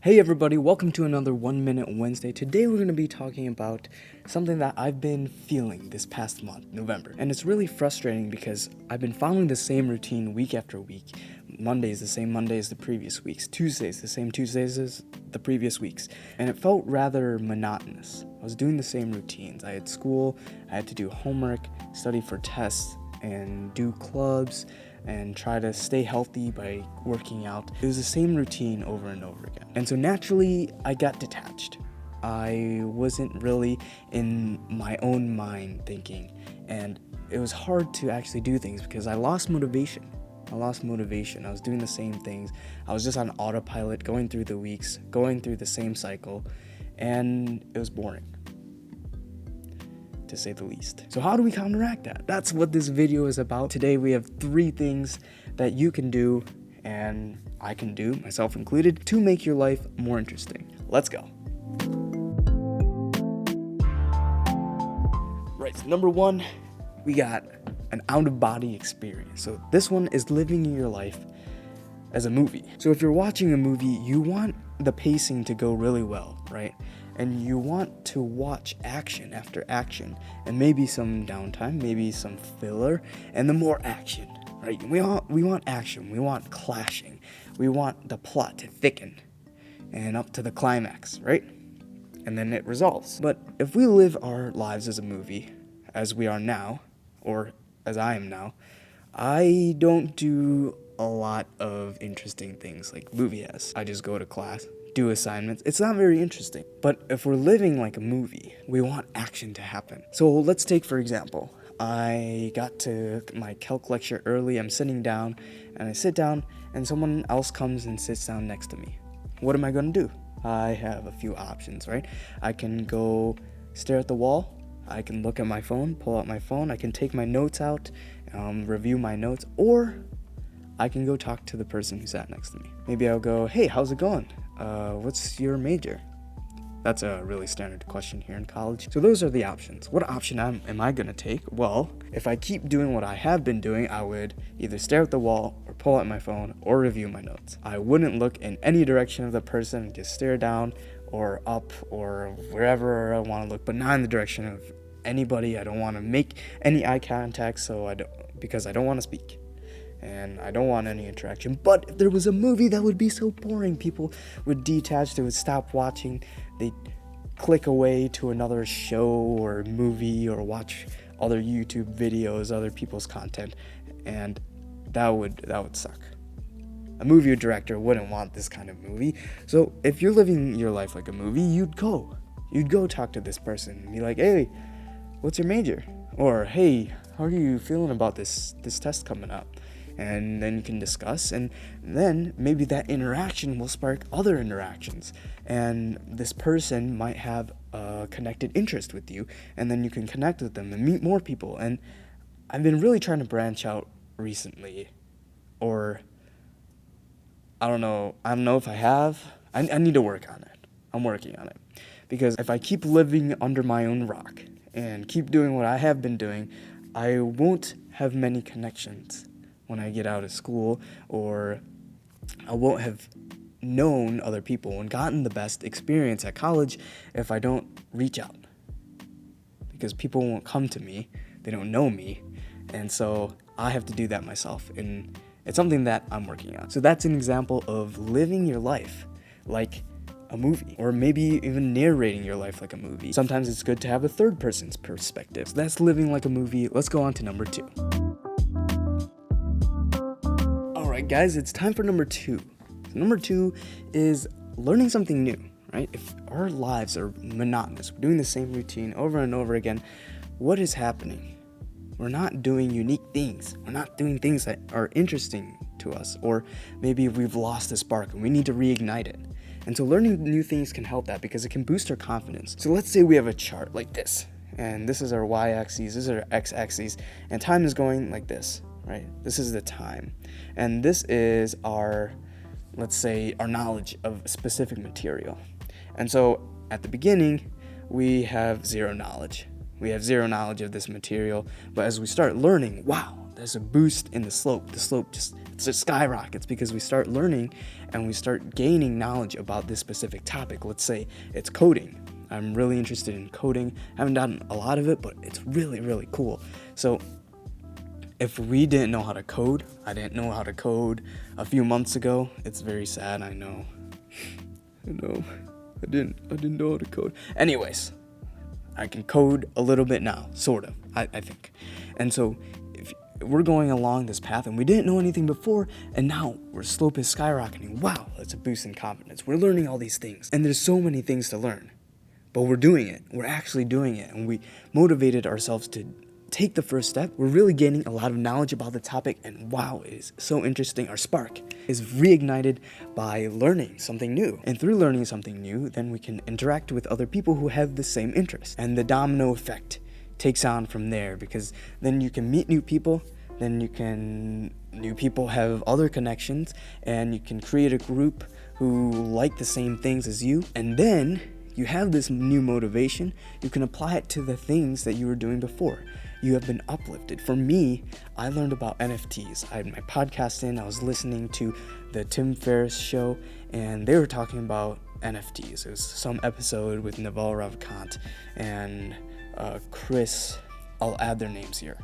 Hey everybody, welcome to another 1 Minute Wednesday. Today we're going to be talking about something that I've been feeling this past month, November. And it's really frustrating because I've been following the same routine week after week. Mondays the same Mondays the previous weeks. Tuesdays the same Tuesdays as the previous weeks. And it felt rather monotonous. I was doing the same routines. I had school, I had to do homework, study for tests, and do clubs and try to stay healthy by working out. It was the same routine over and over again. And so naturally, I got detached. I wasn't really in my own mind thinking, and it was hard to actually do things because I lost motivation. I was doing the same things. I was just on autopilot, going through the weeks, going through the same cycle, and it was boring, to say the least. So how do we counteract that? That's what this video is about. Today we have 3 things that you can do and I can do, myself included, to make your life more interesting. Let's go. Right, so number 1, we got an out-of-body experience. So this one is living your life as a movie. So if you're watching a movie, you want the pacing to go really well, right? And you want to watch action after action, and maybe some downtime, maybe some filler, and then more action, right? We want action, we want clashing, we want the plot to thicken and up to the climax, right? And then it resolves. But if we live our lives as a movie, as we are now, or as I am now, I don't do a lot of interesting things like movie has. I just go to class, do assignments. It's not very interesting. But if we're living like a movie, we want action to happen. So let's take, for example, I got to my calc lecture early. I'm sitting down, and I sit down, and someone else comes and sits down next to me. What am I going to do? I have a few options, right? I can go stare at the wall. I can look at my phone, pull out my phone. I can take my notes out, review my notes, or I can go talk to the person who sat next to me. Maybe I'll go, hey, how's it going? What's your major? That's a really standard question here in college. So those are the options. What option am I gonna take? Well, if I keep doing what I have been doing, I would either stare at the wall or pull out my phone or review my notes. I wouldn't look in any direction of the person and just stare down or up or wherever I want to look, but not in the direction of anybody. I don't want to make any eye contact, because I don't want to speak. And I don't want any interaction. But if there was a movie, that would be so boring. People would detach, they would stop watching, they'd click away to another show or movie or watch other YouTube videos, other people's content, and that would suck. A movie director wouldn't want this kind of movie. So if you're living your life like a movie, you'd go talk to this person and be like, hey, what's your major? Or, hey, how are you feeling about this test coming up? And then you can discuss, and then maybe that interaction will spark other interactions, and this person might have a connected interest with you, and then you can connect with them and meet more people. And I've been really trying to branch out recently, or I don't know if I have. I need to work on it. I'm working on it, because if I keep living under my own rock and keep doing what I have been doing, I won't have many connections when I get out of school, or I won't have known other people and gotten the best experience at college if I don't reach out, because people won't come to me, they don't know me, and so I have to do that myself, and it's something that I'm working on. So that's an example of living your life like a movie, or maybe even narrating your life like a movie. Sometimes it's good to have a third person's perspective. So that's living like a movie. Let's go on to number 2. Alright guys, it's time for number 2. So number 2 is learning something new, right? If our lives are monotonous, we're doing the same routine over and over again, what is happening? We're not doing unique things. We're not doing things that are interesting to us, or maybe we've lost the spark and we need to reignite it. And so learning new things can help that, because it can boost our confidence. So let's say we have a chart like this, and this is our y-axis, this is our x-axis, and time is going like this, right? This is the time. And this is our, let's say, our knowledge of a specific material. And so at the beginning, we have zero knowledge. We have zero knowledge of this material, but as we start learning, wow, there's a boost in the slope. The slope just skyrockets because we start learning and we start gaining knowledge about this specific topic. Let's say it's coding. I'm really interested in coding. I haven't done a lot of it, but it's really, really cool. So if we didn't know how to code, I didn't know how to code a few months ago. It's very sad, I know. I didn't know how to code. Anyways, I can code a little bit now, sort of, I think. And so if we're going along this path and we didn't know anything before, and now our slope is skyrocketing. Wow, that's a boost in confidence. We're learning all these things, and there's so many things to learn, but we're doing it. We're actually doing it, and we motivated ourselves to take the first step. We're really gaining a lot of knowledge about the topic, and wow, it is so interesting. Our spark is reignited by learning something new. And through learning something new, then we can interact with other people who have the same interest. And the domino effect takes on from there, because then you can meet new people, new people have other connections, and you can create a group who like the same things as you, and then you have this new motivation. You can apply it to the things that you were doing before. You have been uplifted. For me, I learned about NFTs. I had my podcast in, I was listening to the Tim Ferriss show, and they were talking about NFTs. It was some episode with nivlA and Chris. I'll add their names here.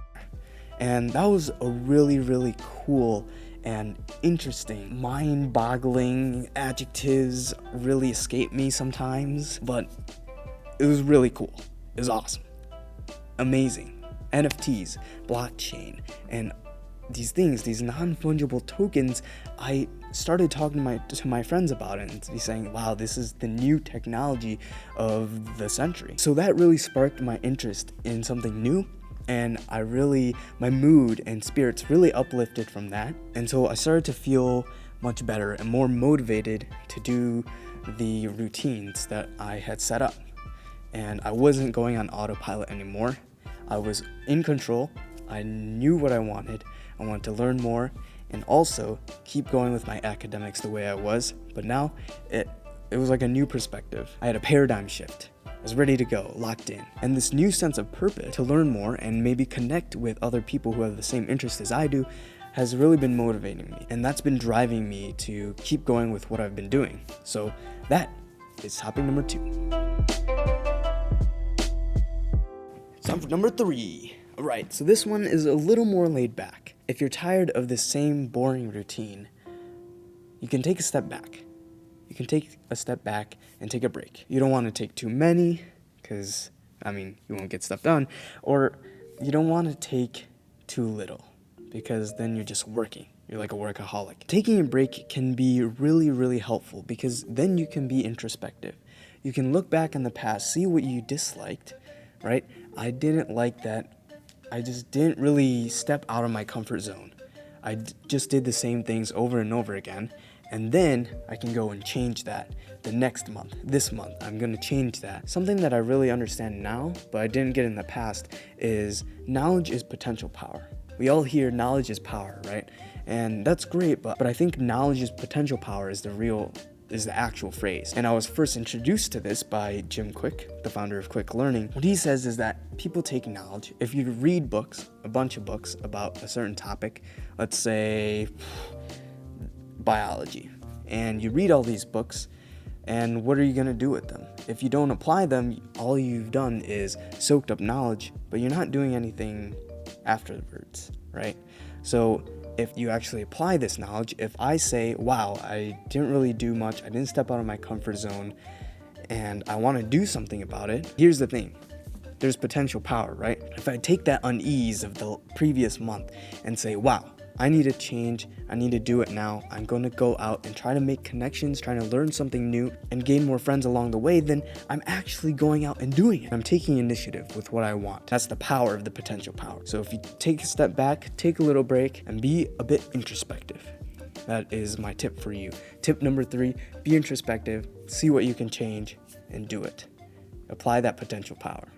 And that was a really, really cool and interesting, mind-boggling adjectives really escape me sometimes, but it was really cool. It was awesome. Amazing. NFTs, blockchain, and these things, these non-fungible tokens, I started talking to my friends about it and to be saying, wow, this is the new technology of the century. So that really sparked my interest in something new, and my mood and spirits really uplifted from that. And so I started to feel much better and more motivated to do the routines that I had set up. And I wasn't going on autopilot anymore. I was in control. I knew what I wanted. I wanted to learn more and also keep going with my academics the way I was. But now it was like a new perspective. I had a paradigm shift. I was ready to go, locked in. And this new sense of purpose to learn more and maybe connect with other people who have the same interests as I do has really been motivating me. And that's been driving me to keep going with what I've been doing. So that is topic number 2. Time for number 3. Alright, so this one is a little more laid back. If you're tired of the same boring routine, you can take a step back. You can take a step back and take a break. You don't want to take too many, because, you won't get stuff done. Or you don't want to take too little, because then you're just working. You're like a workaholic. Taking a break can be really, really helpful, because then you can be introspective. You can look back in the past, see what you disliked, right? I didn't like that. I just didn't really step out of my comfort zone. I just did the same things over and over again. And then I can go and change that the next month. This month, I'm going to change that. Something that I really understand now, but I didn't get in the past, is knowledge is potential power. We all hear knowledge is power, right? And that's great, but I think knowledge is potential power is the actual phrase. And I was first introduced to this by Jim Quick, the founder of Quick Learning. What he says is that people take knowledge. If you read books, a bunch of books about a certain topic, let's say biology, and you read all these books, and what are you going to do with them? If you don't apply them, all you've done is soaked up knowledge, but you're not doing anything afterwards, right? So if you actually apply this knowledge, if I say, wow, I didn't really do much, I didn't step out of my comfort zone, and I want to do something about it, here's the thing. There's potential power, right? If I take that unease of the previous month and say, wow, I need to change, I need to do it now, I'm going to go out and try to make connections, trying to learn something new and gain more friends along the way, then I'm actually going out and doing it. I'm taking initiative with what I want. That's the power of the potential power. So if you take a step back, take a little break, and be a bit introspective. That is my tip for you. Tip number 3, be introspective, see what you can change, and do it. Apply that potential power.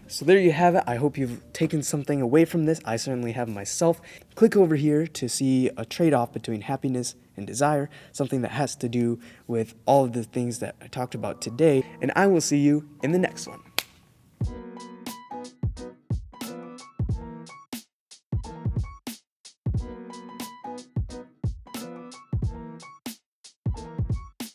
So there you have it. I hope you've taken something away from this. I certainly have myself. Click over here to see a trade-off between happiness and desire, something that has to do with all of the things that I talked about today, and I will see you in the next one.